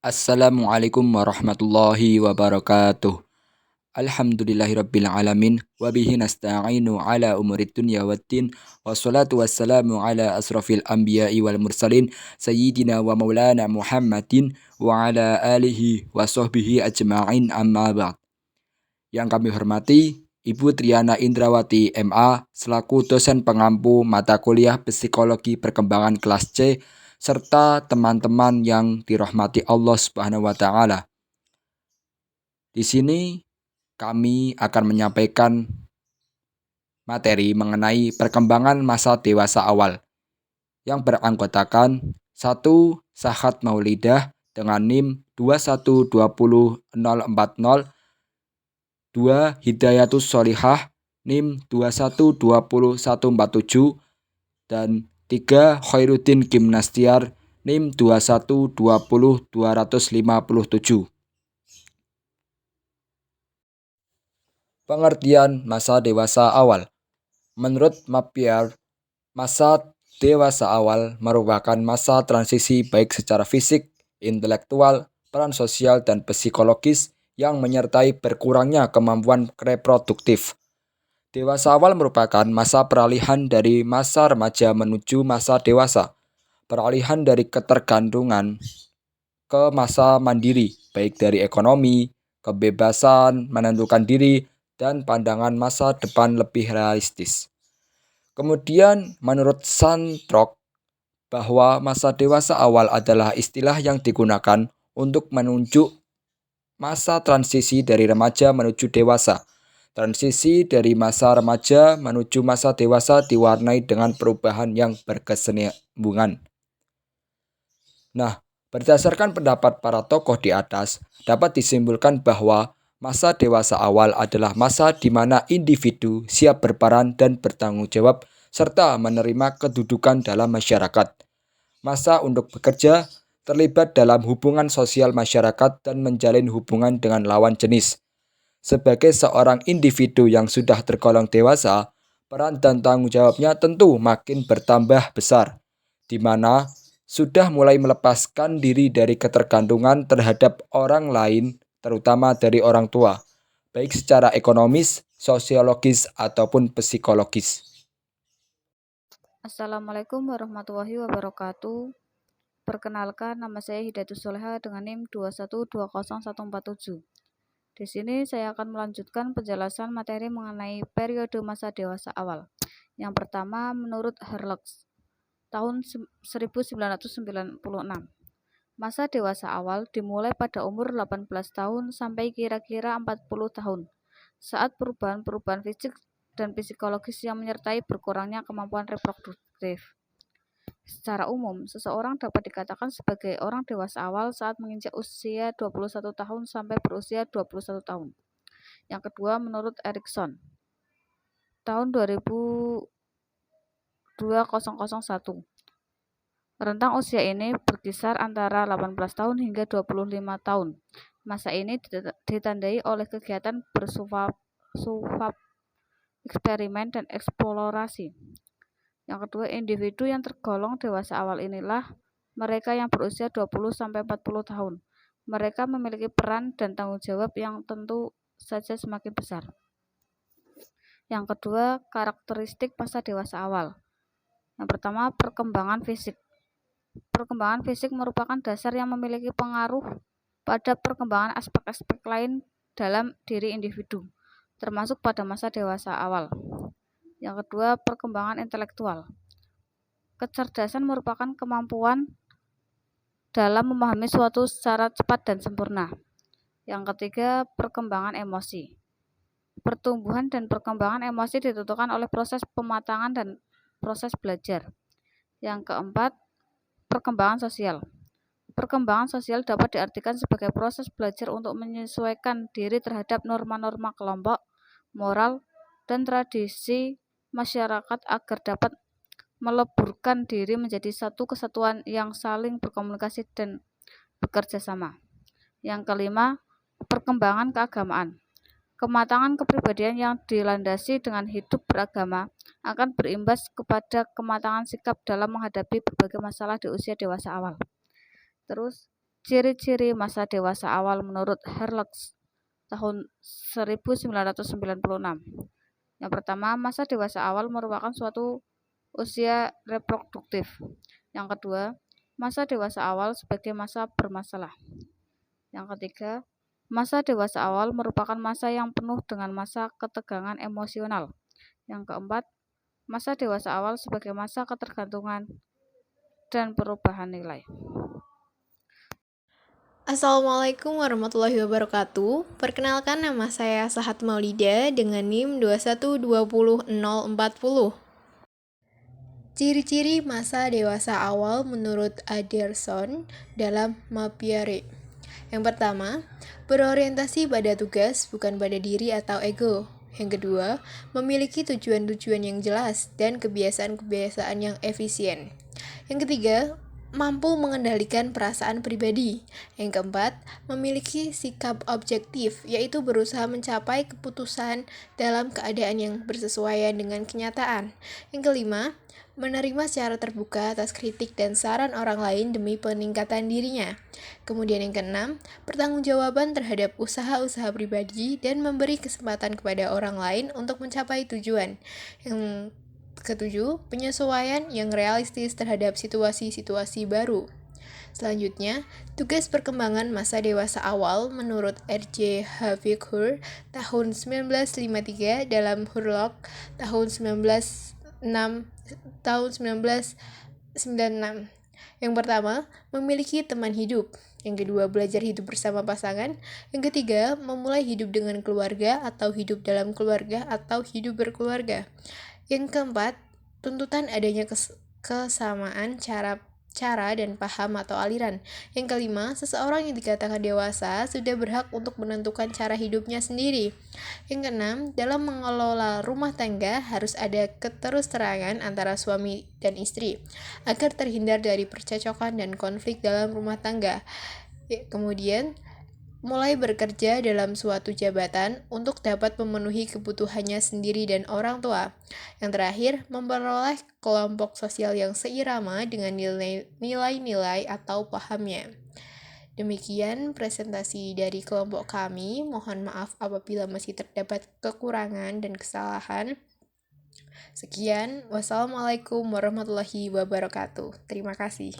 Assalamualaikum warahmatullahi wabarakatuh. Alhamdulillahirabbil alamin wa bihi nasta'inu ala umurid dunya waddin wassalatu wassalamu ala asrafil anbiya'i wal mursalin sayyidina wa maulana Muhammadin wa ala alihi wa sahbihi ajma'in amma ba'd. Yang kami hormati Ibu Triana Indrawati MA selaku dosen pengampu mata kuliah Psikologi Perkembangan kelas C serta teman-teman yang dirahmati Allah Subhanahu wa taala. Di sini kami akan menyampaikan materi mengenai perkembangan masa dewasa awal yang beranggotakan 1. Sahat Maulidah dengan NIM 2120040, 2. Hidayatus Sholihah NIM 2120147, dan 3. Khairuddin Gimnastiar NIM 2120257. Pengertian masa dewasa awal. Menurut Mappiar, masa dewasa awal merupakan masa transisi baik secara fisik, intelektual, peran sosial, dan psikologis yang menyertai berkurangnya kemampuan reproduktif. Dewasa awal merupakan masa peralihan dari masa remaja menuju masa dewasa, peralihan dari ketergantungan ke masa mandiri, baik dari ekonomi, kebebasan menentukan diri, dan pandangan masa depan lebih realistis. Kemudian menurut Santrok, bahwa masa dewasa awal adalah istilah yang digunakan untuk menunjuk masa transisi dari remaja menuju dewasa. Transisi dari masa remaja menuju masa dewasa diwarnai dengan perubahan yang berkesinambungan. Nah, berdasarkan pendapat para tokoh di atas, dapat disimpulkan bahwa masa dewasa awal adalah masa di mana individu siap berperan dan bertanggung jawab serta menerima kedudukan dalam masyarakat. Masa untuk bekerja, terlibat dalam hubungan sosial masyarakat dan menjalin hubungan dengan lawan jenis. Sebagai seorang individu yang sudah tergolong dewasa, peran dan tanggung jawabnya tentu makin bertambah besar, di mana sudah mulai melepaskan diri dari ketergantungan terhadap orang lain, terutama dari orang tua, baik secara ekonomis, sosiologis, ataupun psikologis. Assalamualaikum warahmatullahi wabarakatuh. Perkenalkan, nama saya Hidayatus Sholihah dengan NIM 2120147. Di sini saya akan melanjutkan penjelasan materi mengenai periode masa dewasa awal. Yang pertama, menurut Herlux, tahun 1996. Masa dewasa awal dimulai pada umur 18 tahun sampai kira-kira 40 tahun, saat perubahan-perubahan fisik dan psikologis yang menyertai berkurangnya kemampuan reproduktif. Secara umum, seseorang dapat dikatakan sebagai orang dewasa awal saat menginjak usia 21 tahun sampai berusia 21 tahun. Yang kedua, menurut Erikson, tahun 2001. Rentang usia ini berkisar antara 18 tahun hingga 25 tahun. Masa ini ditandai oleh kegiatan bersifat eksperimen dan eksplorasi. Yang kedua, individu yang tergolong dewasa awal inilah mereka yang berusia 20-40 tahun. Mereka memiliki peran dan tanggung jawab yang tentu saja semakin besar. Yang kedua, karakteristik masa dewasa awal. Yang pertama, perkembangan fisik. Perkembangan fisik merupakan dasar yang memiliki pengaruh pada perkembangan aspek-aspek lain dalam diri individu, termasuk pada masa dewasa awal. Yang kedua, perkembangan intelektual. Kecerdasan merupakan kemampuan dalam memahami suatu secara cepat dan sempurna. Yang ketiga, perkembangan emosi. Pertumbuhan dan perkembangan emosi ditentukan oleh proses pematangan dan proses belajar. Yang keempat, perkembangan sosial. Perkembangan sosial dapat diartikan sebagai proses belajar untuk menyesuaikan diri terhadap norma-norma kelompok, moral, dan tradisi masyarakat agar dapat meleburkan diri menjadi satu kesatuan yang saling berkomunikasi dan bekerja sama. Yang kelima, perkembangan keagamaan. Kematangan kepribadian yang dilandasi dengan hidup beragama akan berimbas kepada kematangan sikap dalam menghadapi berbagai masalah di usia dewasa awal. Terus, Ciri-ciri masa dewasa awal menurut Herlux tahun 1996. Yang pertama, masa dewasa awal merupakan suatu usia reproduktif. Yang kedua, masa dewasa awal sebagai masa bermasalah. Yang ketiga, masa dewasa awal merupakan masa yang penuh dengan masa ketegangan emosional. Yang keempat, masa dewasa awal sebagai masa ketergantungan dan perubahan nilai. Assalamualaikum warahmatullahi wabarakatuh. Perkenalkan, nama saya Sahat Maulida dengan NIM 2120040. Ciri-ciri masa dewasa awal menurut Anderson dalam Mapiare. Yang pertama, berorientasi pada tugas bukan pada diri atau ego. Yang kedua, memiliki tujuan-tujuan yang jelas dan kebiasaan-kebiasaan yang efisien. Yang ketiga, mampu mengendalikan perasaan pribadi. Yang keempat, memiliki sikap objektif, yaitu berusaha mencapai keputusan dalam keadaan yang bersesuaian dengan kenyataan. Yang kelima, menerima secara terbuka atas kritik dan saran orang lain demi peningkatan dirinya. Kemudian yang keenam, pertanggungjawaban terhadap usaha-usaha pribadi dan memberi kesempatan kepada orang lain untuk mencapai tujuan. Yang ketujuh, penyesuaian yang realistis terhadap situasi-situasi baru. Selanjutnya, tugas perkembangan masa dewasa awal menurut R.J. Havikhur tahun 1953 dalam Hurlock tahun 1996. Yang pertama, memiliki teman hidup. Yang kedua, belajar hidup bersama pasangan. Yang ketiga, memulai hidup dengan keluarga atau hidup dalam keluarga atau hidup berkeluarga. Yang keempat, tuntutan adanya kesamaan cara dan paham atau aliran. Yang kelima, seseorang yang dikatakan dewasa sudah berhak untuk menentukan cara hidupnya sendiri. Yang keenam, dalam mengelola rumah tangga harus ada keterus-terangan antara suami dan istri agar terhindar dari percecokan dan konflik dalam rumah tangga. Kemudian, mulai bekerja dalam suatu jabatan untuk dapat memenuhi kebutuhannya sendiri dan orang tua. Yang terakhir, memperoleh kelompok sosial yang seirama dengan nilai-nilai atau pahamnya. Demikian presentasi dari kelompok kami. Mohon maaf apabila masih terdapat kekurangan dan kesalahan. Sekian, wassalamualaikum warahmatullahi wabarakatuh. Terima kasih.